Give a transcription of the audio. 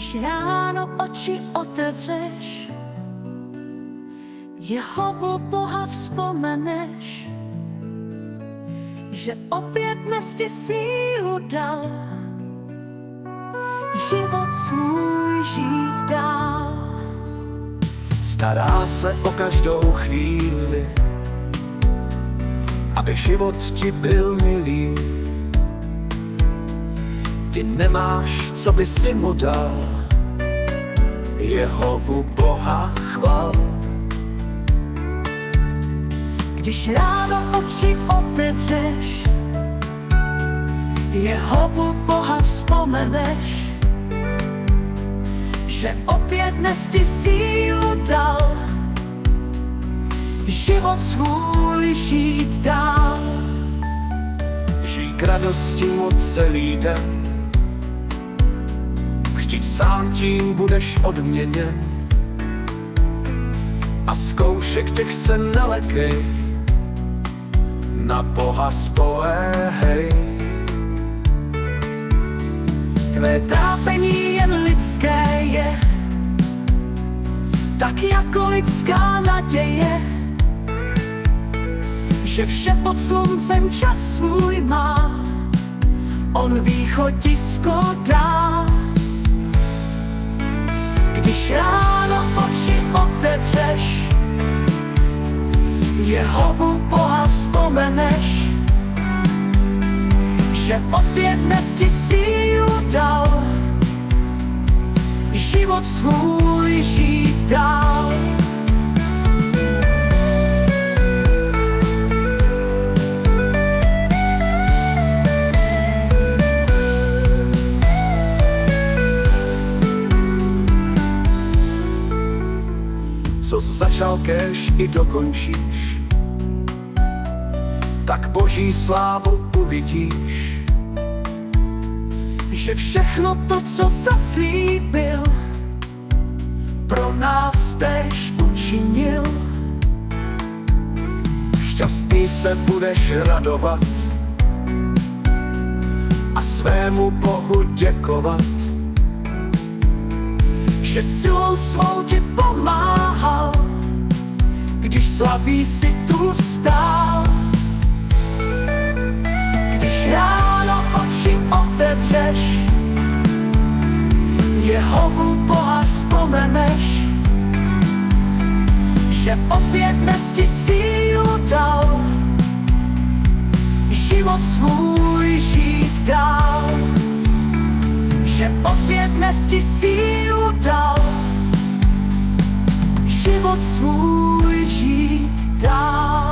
Když ráno oči otevřeš, Jehovu Boha vzpomeneš, že opět dnes ti sílu dal, život svůj žít dál. Stará se o každou chvíli, aby život ti byl milý. Ty nemáš, co by si mu dal, Jehovu Boha chval. Když ráno oči otevřeš, Jehovu Boha vzpomeneš, že opět dnes ti sílu dal, život svůj žít dál. Žij k radosti mu celý den, vždyť sám tím budeš odměněn. A zkoušek těch se nelekej, na Boha spoléhej. Tvé trápení jen lidské je, tak jako lidská naděje, že vše pod sluncem čas svůj má, on východisko dá. Když ráno oči otevřeš, Jehovu Boha vzpomeneš, že opět dnes ti sílu dal, život svůj žít dál. Co začal, kéž i dokončíš, tak Boží slávu uvidíš. Že všechno to, co zaslíbil, pro nás též učinil. Šťastný se budeš radovat a svému Bohu děkovat, že silou svou ti pomáhal, když slabý si tu stál. Když ráno oči otevřeš, Jehovu Boha vzpomeneš, že opět dnes ti sílu dal, život svůj žít dál. Že opět dnes ti sílu dal, život svůj žít dál.